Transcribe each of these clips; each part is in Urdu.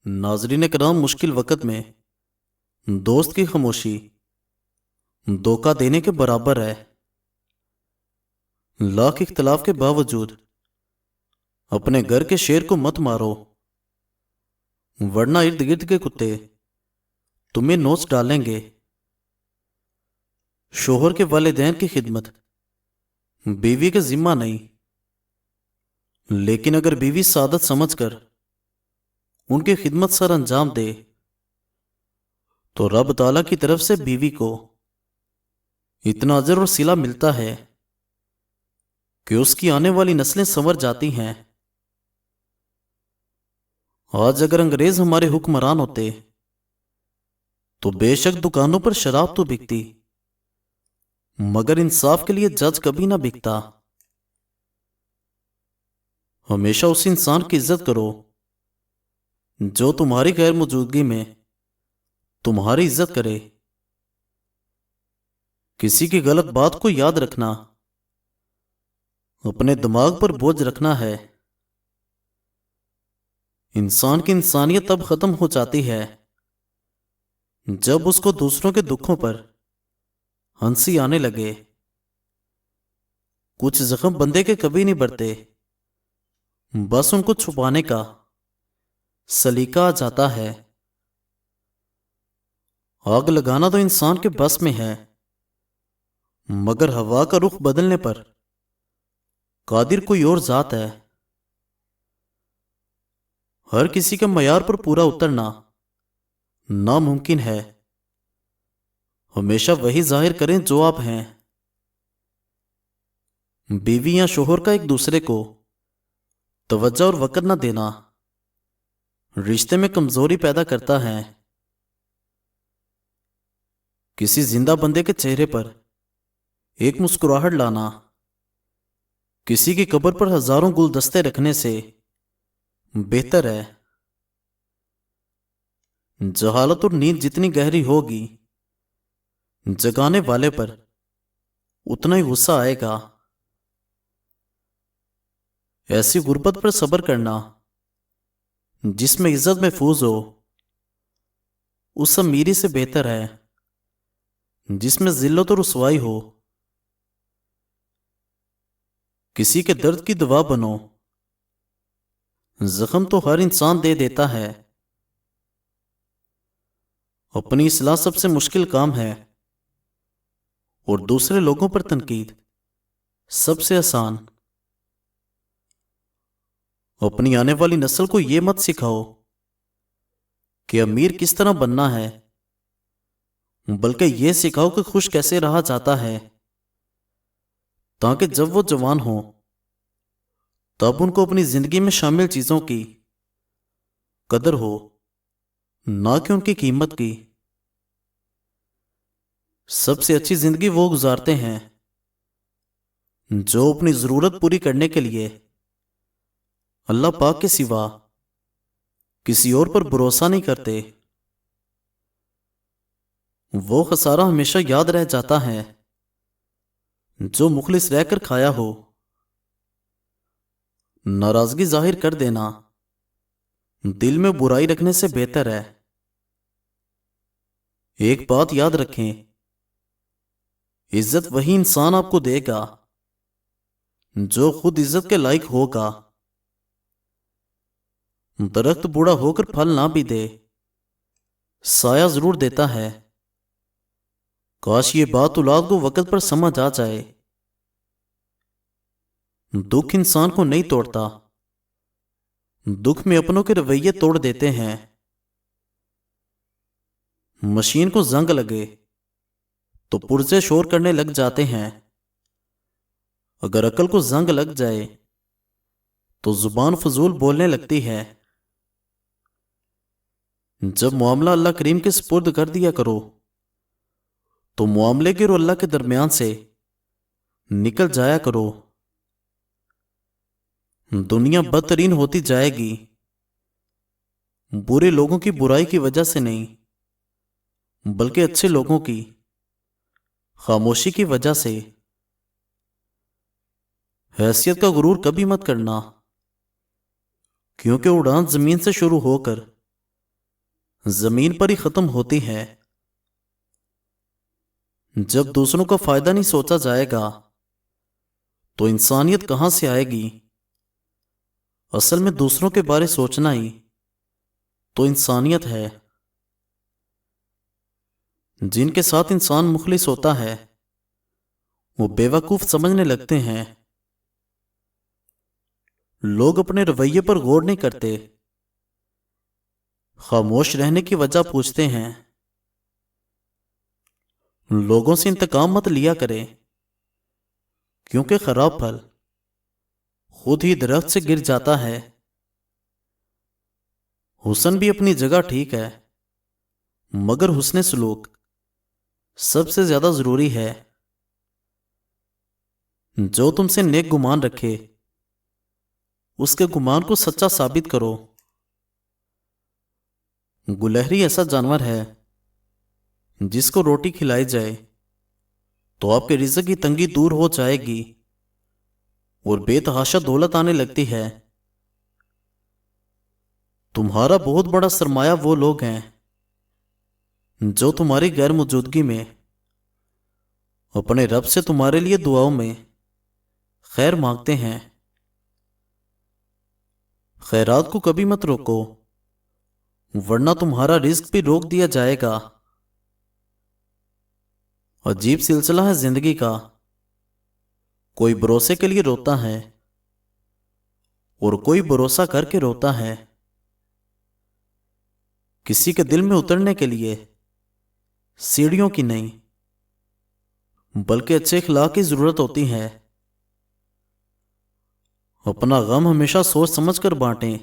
ناظرین کرام، مشکل وقت میں دوست کی خاموشی دھوکہ دینے کے برابر ہے۔ لاکھ اختلاف کے باوجود اپنے گھر کے شیر کو مت مارو، ورنہ ارد گرد کے کتے تمہیں نوچ ڈالیں گے۔ شوہر کے والدین کی خدمت بیوی کا ذمہ نہیں، لیکن اگر بیوی سعادت سمجھ کر ان کی خدمت سر انجام دے تو رب تعالیٰ کی طرف سے بیوی کو اتنا اجر اور صلہ ملتا ہے کہ اس کی آنے والی نسلیں سنور جاتی ہیں۔ آج اگر انگریز ہمارے حکمران ہوتے تو بے شک دکانوں پر شراب تو بکتی، مگر انصاف کے لیے جج کبھی نہ بکتا۔ ہمیشہ اس انسان کی عزت کرو جو تمہاری غیر موجودگی میں تمہاری عزت کرے۔ کسی کی غلط بات کو یاد رکھنا اپنے دماغ پر بوجھ رکھنا ہے۔ انسان کی انسانیت تب ختم ہو جاتی ہے جب اس کو دوسروں کے دکھوں پر ہنسی آنے لگے۔ کچھ زخم بندے کے کبھی نہیں بڑھتے، بس ان کو چھپانے کا سلیقہ آ جاتا ہے۔ آگ لگانا تو انسان کے بس میں ہے، مگر ہوا کا رخ بدلنے پر قادر کوئی اور ذات ہے۔ ہر کسی کے معیار پر پورا اترنا ناممکن ہے۔ ہمیشہ وہی ظاہر کریں جو آپ ہیں۔ بیوی یا شوہر کا ایک دوسرے کو توجہ اور وقت نہ دینا رشتے میں کمزوری پیدا کرتا ہے۔ کسی زندہ بندے کے چہرے پر ایک مسکراہٹ لانا کسی کی قبر پر ہزاروں گلدستے رکھنے سے بہتر ہے۔ جہالت اور نیند جتنی گہری ہوگی، جگانے والے پر اتنا ہی غصہ آئے گا۔ ایسی غربت پر صبر کرنا جس میں عزت محفوظ ہو، اس امیری سے بہتر ہے جس میں ذلت اور رسوائی ہو۔ کسی کے درد کی دوا بنو، زخم تو ہر انسان دے دیتا ہے۔ اپنی اصلاح سب سے مشکل کام ہے اور دوسرے لوگوں پر تنقید سب سے آسان۔ اپنی آنے والی نسل کو یہ مت سکھاؤ کہ امیر کس طرح بننا ہے، بلکہ یہ سکھاؤ کہ خوش کیسے رہا جاتا ہے، تاکہ جب وہ جوان ہوں تب ان کو اپنی زندگی میں شامل چیزوں کی قدر ہو، نہ کہ ان کی قیمت کی۔ سب سے اچھی زندگی وہ گزارتے ہیں جو اپنی ضرورت پوری کرنے کے لیے اللہ پاک کے سوا کسی اور پر بھروسہ نہیں کرتے۔ وہ خسارہ ہمیشہ یاد رہ جاتا ہے جو مخلص رہ کر کھایا ہو۔ ناراضگی ظاہر کر دینا دل میں برائی رکھنے سے بہتر ہے۔ ایک بات یاد رکھیں، عزت وہی انسان آپ کو دے گا جو خود عزت کے لائق ہوگا۔ درخت بوڑھا ہو کر پھل نہ بھی دے، سایہ ضرور دیتا ہے۔ کاش یہ بات اولاد کو وقت پر سمجھ آ جائے۔ دکھ انسان کو نہیں توڑتا، دکھ میں اپنوں کے رویے توڑ دیتے ہیں۔ مشین کو زنگ لگے تو پرزے شور کرنے لگ جاتے ہیں، اگر عقل کو زنگ لگ جائے تو زبان فضول بولنے لگتی ہے۔ جب معاملہ اللہ کریم کے سپرد کر دیا کرو تو معاملے کے اور اللہ کے درمیان سے نکل جایا کرو۔ دنیا بدترین ہوتی جائے گی، برے لوگوں کی برائی کی وجہ سے نہیں، بلکہ اچھے لوگوں کی خاموشی کی وجہ سے۔ حیثیت کا غرور کبھی مت کرنا، کیونکہ اڑان زمین سے شروع ہو کر زمین پر ہی ختم ہوتی ہے۔ جب دوسروں کا فائدہ نہیں سوچا جائے گا تو انسانیت کہاں سے آئے گی؟ اصل میں دوسروں کے بارے سوچنا ہی تو انسانیت ہے۔ جن کے ساتھ انسان مخلص ہوتا ہے وہ بے وقوف سمجھنے لگتے ہیں۔ لوگ اپنے رویے پر غور نہیں کرتے، خاموش رہنے کی وجہ پوچھتے ہیں۔ لوگوں سے انتقام مت لیا کرے، کیونکہ خراب پھل خود ہی درخت سے گر جاتا ہے۔ حسن بھی اپنی جگہ ٹھیک ہے، مگر حسن سلوک سب سے زیادہ ضروری ہے۔ جو تم سے نیک گمان رکھے اس کے گمان کو سچا ثابت کرو۔ گلہری ایسا جانور ہے جس کو روٹی کھلائی جائے تو آپ کے رزق کی تنگی دور ہو جائے گی اور بے تحاشا دولت آنے لگتی ہے۔ تمہارا بہت بڑا سرمایہ وہ لوگ ہیں جو تمہاری غیر موجودگی میں اپنے رب سے تمہارے لیے دعاؤں میں خیر مانگتے ہیں۔ خیرات کو کبھی مت روکو، ورنہ تمہارا رزق بھی روک دیا جائے گا۔ عجیب سلسلہ ہے زندگی کا، کوئی بھروسے کے لیے روتا ہے اور کوئی بھروسہ کر کے روتا ہے۔ کسی کے دل میں اترنے کے لیے سیڑھیوں کی نہیں بلکہ اچھے اخلاق کی ضرورت ہوتی ہے۔ اپنا غم ہمیشہ سوچ سمجھ کر بانٹیں۔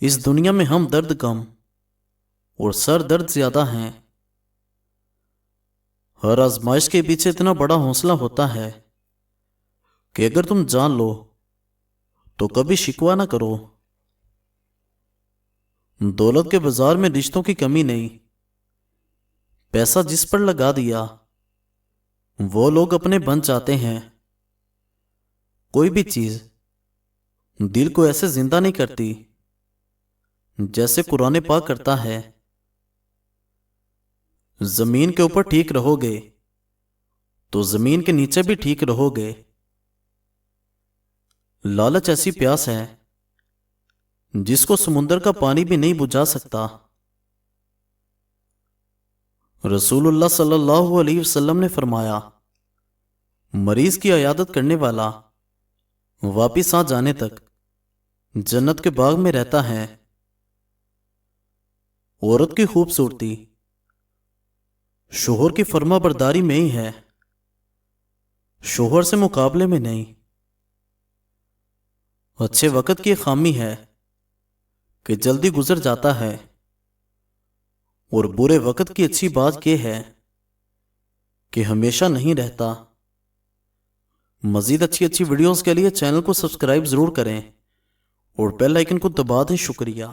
اس دنیا میں ہم درد کم اور سر درد زیادہ ہیں۔ ہر آزمائش کے پیچھے اتنا بڑا حوصلہ ہوتا ہے کہ اگر تم جان لو تو کبھی شکوہ نہ کرو۔ دولت کے بازار میں رشتوں کی کمی نہیں، پیسہ جس پر لگا دیا وہ لوگ اپنے بن جاتے ہیں۔ کوئی بھی چیز دل کو ایسے زندہ نہیں کرتی جیسے قرآن پاک کرتا ہے۔ زمین کے اوپر ٹھیک رہو گے تو زمین کے نیچے بھی ٹھیک رہو گے۔ لالچ ایسی پیاس ہے جس کو سمندر کا پانی بھی نہیں بجھا سکتا۔ رسول اللہ صلی اللہ علیہ وسلم نے فرمایا، مریض کی عیادت کرنے والا واپس آ جانے تک جنت کے باغ میں رہتا ہے۔ عورت کی خوبصورتی شوہر کی فرما برداری میں ہی ہے، شوہر سے مقابلے میں نہیں۔ اچھے وقت کی خامی ہے کہ جلدی گزر جاتا ہے، اور برے وقت کی اچھی بات یہ ہے کہ ہمیشہ نہیں رہتا۔ مزید اچھی ویڈیوز کے لیے چینل کو سبسکرائب ضرور کریں اور بیل آئیکن کو دبا دیں۔ شکریہ۔